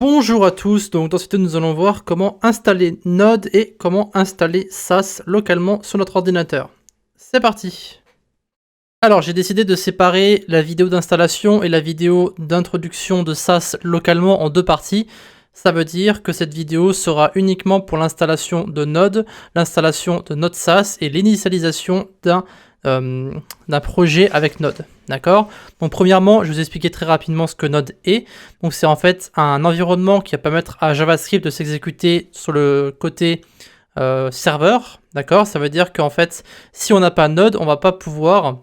Bonjour à tous, donc dans cette vidéo nous allons voir comment installer Node et comment installer SAS localement sur notre ordinateur. C'est parti. Alors j'ai décidé de séparer la vidéo d'installation et la vidéo d'introduction de SAS localement en deux parties. Ça veut dire que cette vidéo sera uniquement pour l'installation de Node, l'installation de Node SAS et l'initialisation d'un projet avec Node. D'accord? Donc premièrement, je vais vous expliquer très rapidement ce que Node est. Donc c'est en fait un environnement qui va permettre à JavaScript de s'exécuter sur le côté serveur. D'accord? Ça veut dire qu'en fait, si on n'a pas Node, on va pas pouvoir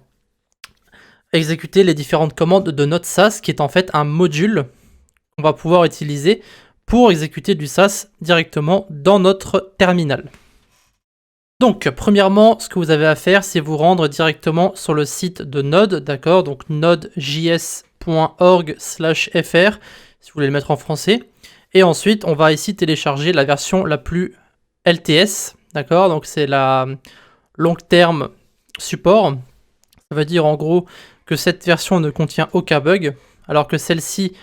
exécuter les différentes commandes de Node SAS, qui est en fait un module qu'on va pouvoir utiliser pour exécuter du SAS directement dans notre terminal. Donc, premièrement, ce que vous avez à faire, c'est vous rendre directement sur le site de Node, d'accord? Donc, nodejs.org/fr, si vous voulez le mettre en français. Et ensuite, on va ici télécharger la version la plus LTS, d'accord? Donc, c'est la long term support. Ça veut dire en gros que cette version ne contient aucun bug, alors que celle-ci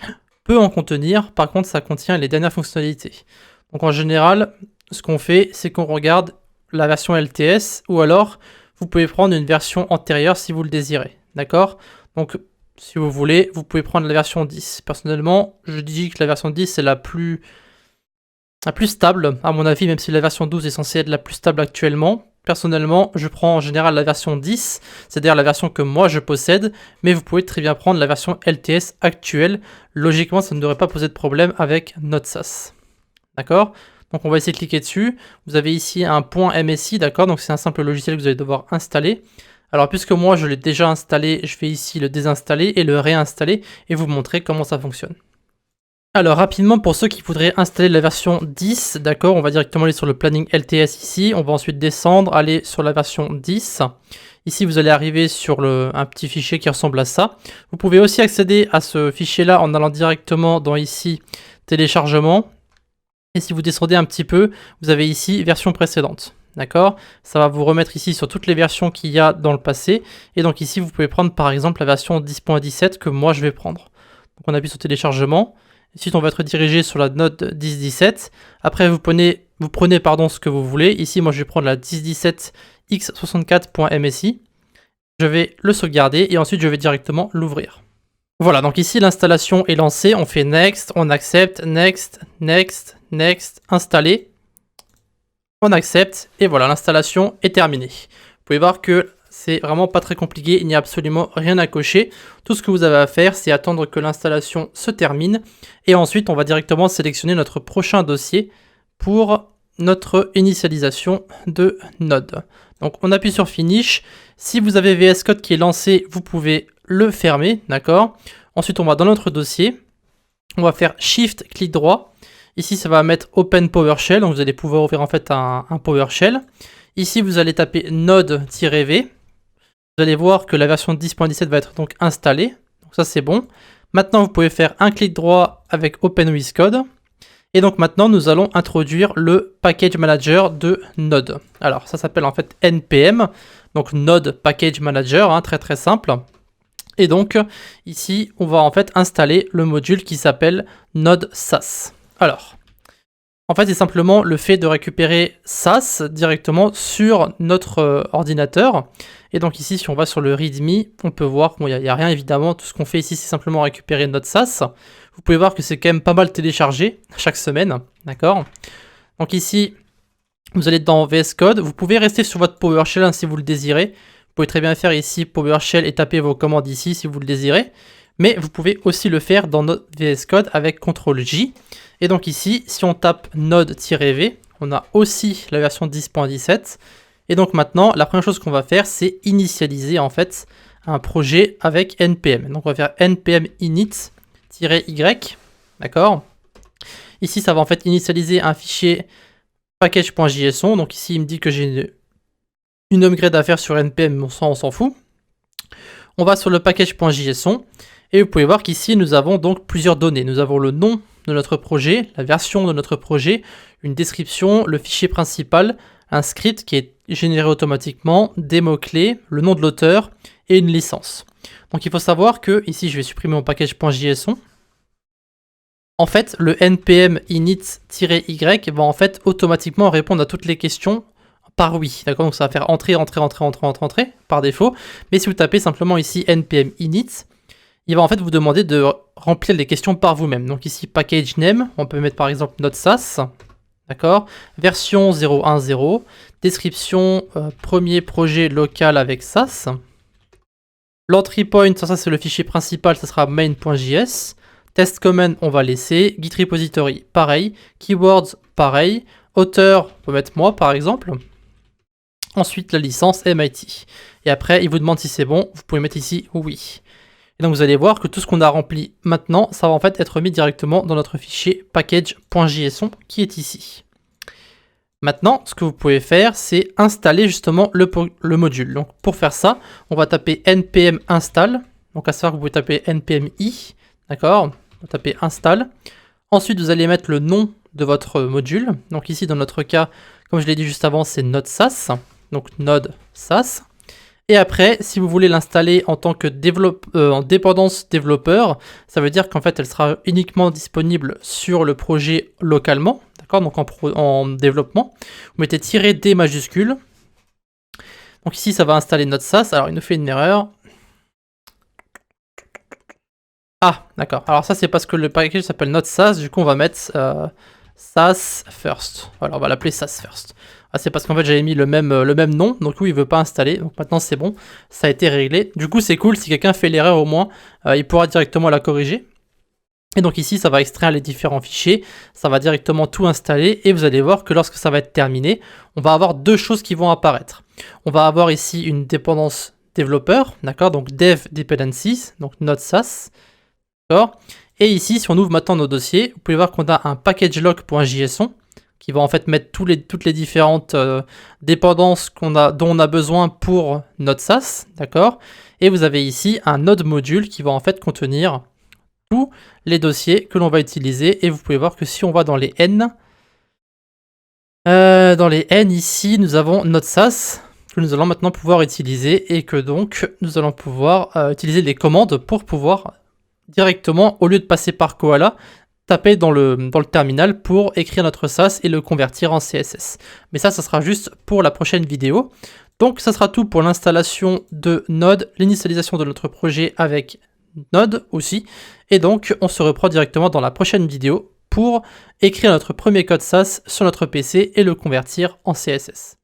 peut en contenir. Par contre, ça contient les dernières fonctionnalités. Donc, en général, ce qu'on fait, c'est qu'on regarde la version LTS, ou alors vous pouvez prendre une version antérieure si vous le désirez, d'accord? Donc si vous voulez, vous pouvez prendre la version 10. Personnellement, je dis que la version 10 c'est la plus stable, à mon avis, même si la version 12 est censée être la plus stable actuellement. Personnellement, je prends en général la version 10, c'est-à-dire la version que moi je possède, mais vous pouvez très bien prendre la version LTS actuelle. Logiquement, ça ne devrait pas poser de problème avec Node SAS, d'accord? Donc on va essayer de cliquer dessus. Vous avez ici un .msi, d'accord? Donc c'est un simple logiciel que vous allez devoir installer. Alors puisque moi je l'ai déjà installé, je vais ici le désinstaller et le réinstaller et vous montrer comment ça fonctionne. Alors rapidement, pour ceux qui voudraient installer la version 10, d'accord, on va directement aller sur le planning LTS ici. On va ensuite descendre, aller sur la version 10. Ici, vous allez arriver sur un petit fichier qui ressemble à ça. Vous pouvez aussi accéder à ce fichier-là en allant directement dans ici, téléchargement. Et si vous descendez un petit peu, vous avez ici version précédente. D'accord? Ça va vous remettre ici sur toutes les versions qu'il y a dans le passé. Et donc ici, vous pouvez prendre par exemple la version 10.17 que moi je vais prendre. Donc on appuie sur téléchargement. Ensuite, on va être dirigé sur la note 10.17. Après, vous prenez ce que vous voulez. Ici, moi je vais prendre la 10.17x64.msi. Je vais le sauvegarder et ensuite je vais directement l'ouvrir. Voilà, donc ici l'installation est lancée, on fait Next, on accepte, Next, Next, Next, installer, on accepte, et voilà, l'installation est terminée. Vous pouvez voir que c'est vraiment pas très compliqué, il n'y a absolument rien à cocher. Tout ce que vous avez à faire, c'est attendre que l'installation se termine, et ensuite on va directement sélectionner notre prochain dossier pour notre initialisation de Node. Donc on appuie sur Finish. Si vous avez VS Code qui est lancé, vous pouvez le fermer, d'accord? Ensuite, on va dans notre dossier. On va faire Shift, clic droit. Ici, ça va mettre Open PowerShell. Donc, vous allez pouvoir ouvrir en fait un PowerShell. Ici, vous allez taper Node-V. Vous allez voir que la version 10.17 va être donc installée. Donc, ça, c'est bon. Maintenant, vous pouvez faire un clic droit avec Open with Code. Et donc maintenant, nous allons introduire le Package Manager de Node. Alors, ça s'appelle en fait NPM, donc Node Package Manager, hein, très très simple. Et donc, ici, on va en fait installer le module qui s'appelle Node SAS. Alors, en fait, c'est simplement le fait de récupérer SAS directement sur notre ordinateur. Et donc ici, si on va sur le README, on peut voir qu'il n'y a rien évidemment. Tout ce qu'on fait ici, c'est simplement récupérer Node SAS. Vous pouvez voir que c'est quand même pas mal téléchargé chaque semaine, d'accord? Donc ici, vous allez dans VS Code. Vous pouvez rester sur votre PowerShell hein, si vous le désirez. Vous pouvez très bien faire ici PowerShell et taper vos commandes ici si vous le désirez. Mais vous pouvez aussi le faire dans notre VS Code avec CTRL-J. Et donc ici, si on tape Node-V, on a aussi la version 10.17. Et donc maintenant, la première chose qu'on va faire, c'est initialiser en fait un projet avec npm. Donc on va faire npm init-y, d'accord? Ici, ça va en fait initialiser un fichier package.json. Donc ici, il me dit que j'ai une upgrade à faire sur npm, mais on s'en fout. On va sur le package.json et vous pouvez voir qu'ici, nous avons donc plusieurs données. Nous avons le nom de notre projet, la version de notre projet, une description, le fichier principal, un script qui est généré automatiquement, des mots-clés, le nom de l'auteur et une licence. Donc il faut savoir que, ici je vais supprimer mon package.json. En fait, le npm init-y va en fait automatiquement répondre à toutes les questions par oui. D'accord, donc ça va faire entrer par défaut. Mais si vous tapez simplement ici npm init, il va en fait vous demander de remplir les questions par vous-même. Donc ici package name, on peut mettre par exemple notre SaaS, d'accord, version 0.1.0, description premier projet local avec SaaS. L'entry point, ça c'est le fichier principal, ça sera main.js. Test command, on va laisser. Git repository, pareil. Keywords, pareil. Auteur, on peut mettre moi par exemple. Ensuite, la licence MIT. Et après, il vous demande si c'est bon. Vous pouvez mettre ici oui. Et donc, vous allez voir que tout ce qu'on a rempli maintenant, ça va en fait être mis directement dans notre fichier package.json qui est ici. Maintenant, ce que vous pouvez faire, c'est installer justement le module. Donc, pour faire ça, on va taper npm install. Donc, à savoir que vous pouvez taper npm i. D'accord ? On va taper install. Ensuite, vous allez mettre le nom de votre module. Donc ici, dans notre cas, comme je l'ai dit juste avant, c'est Node SaaS. Donc Node SaaS. Et après, si vous voulez l'installer en tant que en dépendance développeur, ça veut dire qu'en fait, elle sera uniquement disponible sur le projet localement. D'accord ? Donc en développement. Vous mettez -d majuscule. Donc ici, ça va installer Node SaaS. Alors, il nous fait une erreur. Ah, d'accord. Alors ça, c'est parce que le package s'appelle Node SaaS. Du coup, on va mettre SaaS First. Voilà, on va l'appeler SaaS First. Ah, c'est parce qu'en fait, j'avais mis le même nom. Donc, oui, il ne veut pas installer. Donc, maintenant, c'est bon. Ça a été réglé. Du coup, c'est cool. Si quelqu'un fait l'erreur, au moins, il pourra directement la corriger. Et donc, ici, ça va extraire les différents fichiers. Ça va directement tout installer. Et vous allez voir que lorsque ça va être terminé, on va avoir deux choses qui vont apparaître. On va avoir ici une dépendance développeur. D'accord ? Donc, dev dependencies. Donc, Node SaaS. D'accord. Et ici, si on ouvre maintenant nos dossiers, vous pouvez voir qu'on a un packagelog.json qui va en fait mettre toutes les différentes dépendances dont on a besoin pour notre SaaS, d'accord. Et vous avez ici un node module qui va en fait contenir tous les dossiers que l'on va utiliser. Et vous pouvez voir que si on va dans les N, ici, nous avons notre SaaS que nous allons maintenant pouvoir utiliser et que donc nous allons pouvoir utiliser les commandes pour pouvoir directement, au lieu de passer par Koala, taper dans le terminal pour écrire notre SaaS et le convertir en CSS. Mais ça sera juste pour la prochaine vidéo. Donc ça sera tout pour l'installation de Node, l'initialisation de notre projet avec Node aussi. Et donc on se reprend directement dans la prochaine vidéo pour écrire notre premier code SaaS sur notre PC et le convertir en CSS.